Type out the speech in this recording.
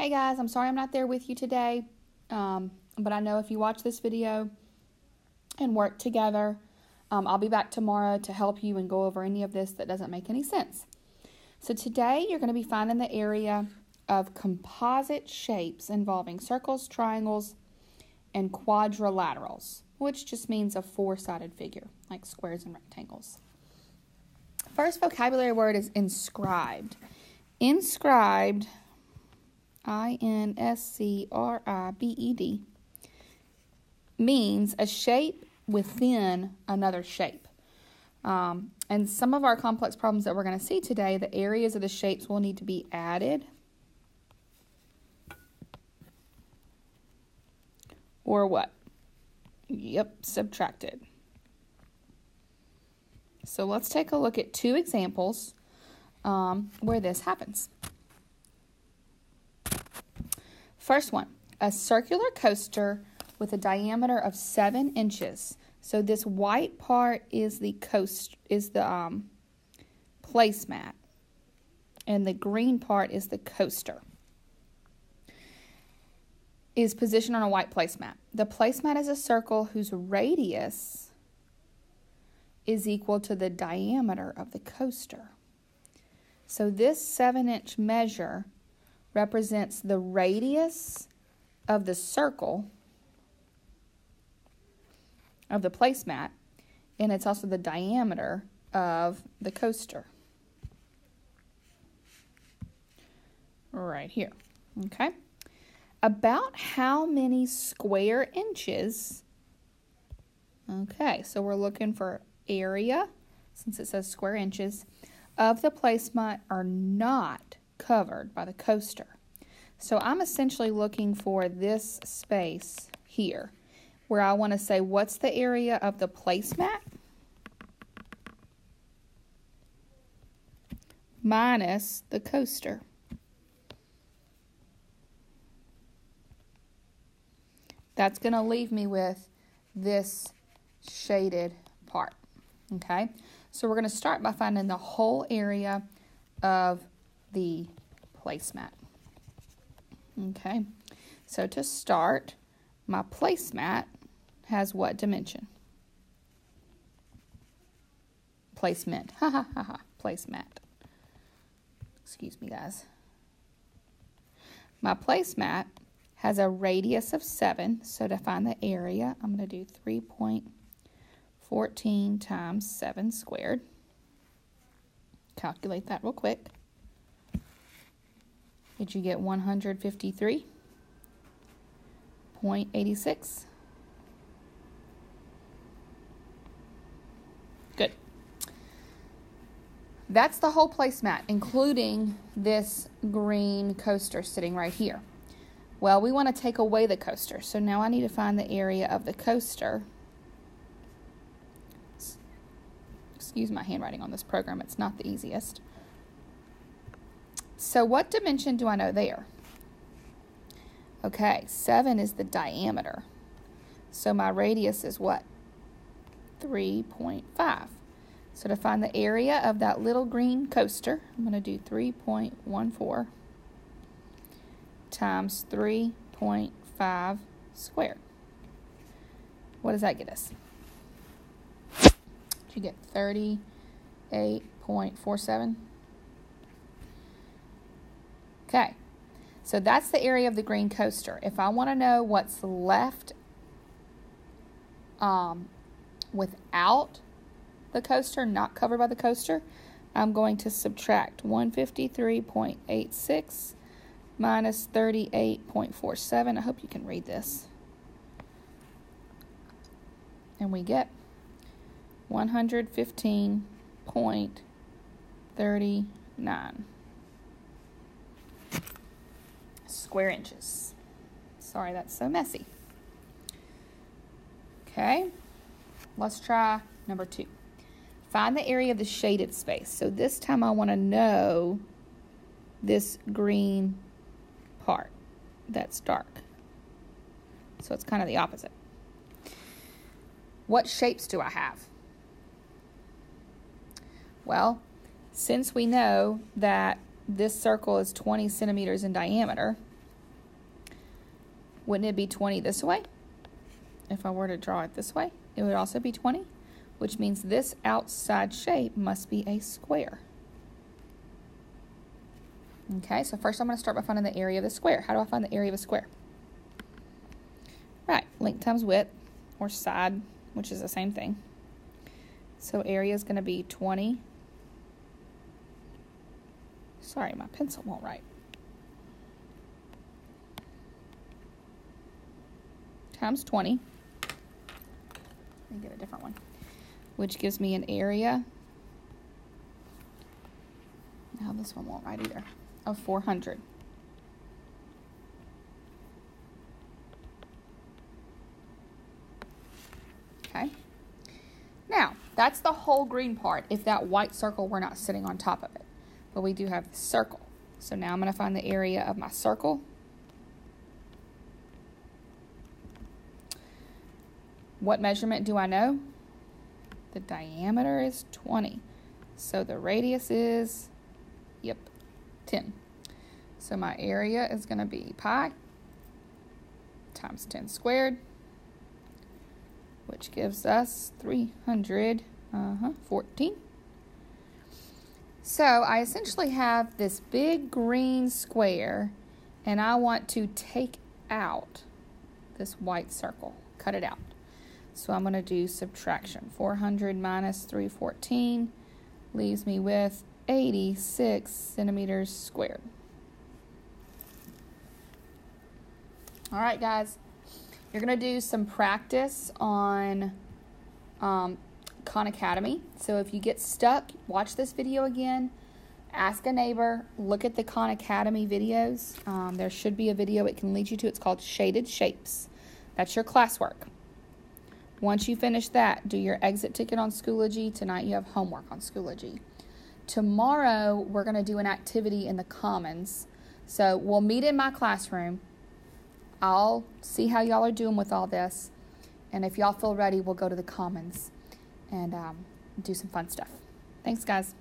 Hey guys, I'm sorry I'm not there with you today, but I know if you watch this video and work together, I'll be back tomorrow to help you and go over any of this that doesn't make any sense. So today you're going to be finding the area of composite shapes involving circles, triangles, and quadrilaterals, which just means a four-sided figure, like squares and rectangles. First vocabulary word is inscribed. Inscribed, I-N-S-C-R-I-B-E-D, means a shape within another shape. And some of our complex problems that we're going to see today, the areas of the shapes will need to be added or what? Yep, subtracted. So let's take a look at two examples where this happens. First one, a circular coaster with a diameter of 7 inches. So this white part is the placemat, and the green part is the coaster. Is positioned on a white placemat. The placemat is a circle whose radius is equal to the diameter of the coaster. So this 7-inch measure represents the radius of the circle of the placemat, and it's also the diameter of the coaster. Right here, okay? About how many square inches, okay, so we're looking for area, since it says square inches, of the placemat are not covered by the coaster. So I'm essentially looking for this space here where I want to say what's the area of the placemat minus the coaster. That's going to leave me with this shaded part. Okay, so we're going to start by finding the whole area of the placemat. Okay, so to start, my placemat has what dimension? Placement. Ha ha ha ha. Placemat. Excuse me, guys. My placemat has a radius of 7, so to find the area, I'm going to do 3.14 times 7 squared. Calculate that real quick. Did you get 153.86? Good. That's the whole placemat, including this green coaster sitting right here. Well, we want to take away the coaster, so now I need to find the area of the coaster. Excuse my handwriting on this program, it's not the easiest. So what dimension do I know there? Okay, 7 is the diameter. So my radius is what? 3.5. So to find the area of that little green coaster, I'm going to do 3.14 times 3.5 squared. What does that get us? Did you get 38.47? Okay, so that's the area of the green coaster. If I want to know what's left without the coaster, not covered by the coaster, I'm going to subtract 153.86 minus 38.47. I hope you can read this. And we get 115.39 square inches. Sorry, that's so messy. Okay, let's try number 2. Find the area of the shaded space. So this time I want to know this green part that's dark. So it's kind of the opposite. What shapes do I have? Well, since we know that this circle is 20 centimeters in diameter, Wouldn't it be 20 this way? If I were to draw it this way, it would also be 20, which means this outside shape must be a square. Okay, so first I'm going to start by finding the area of the square. How do I find the area of a square? Right, length times width, or side, which is the same thing. So area is going to be 20. Sorry, my pencil won't write. Times 20. Let me get a different one. Which gives me an area. Now this one won't write either. Of 400. Okay. Now, that's the whole green part if that white circle were not sitting on top of it. But we do have the circle. So now I'm going to find the area of my circle. What measurement do I know? The diameter is 20. So the radius is, 10. So my area is going to be pi times 10 squared, which gives us 314. So I essentially have this big green square, and I want to take out this white circle, cut it out. So I'm going to do subtraction. 400 minus 314 leaves me with 86 centimeters squared. All right, guys. You're going to do some practice on Khan Academy. So if you get stuck, watch this video again. Ask a neighbor. Look at the Khan Academy videos. There should be a video it can lead you to. It's called Shaded Shapes. That's your classwork. Once you finish that, do your exit ticket on Schoology. Tonight you have homework on Schoology. Tomorrow we're going to do an activity in the Commons. So we'll meet in my classroom. I'll see how y'all are doing with all this. And if y'all feel ready, we'll go to the Commons and do some fun stuff. Thanks, guys.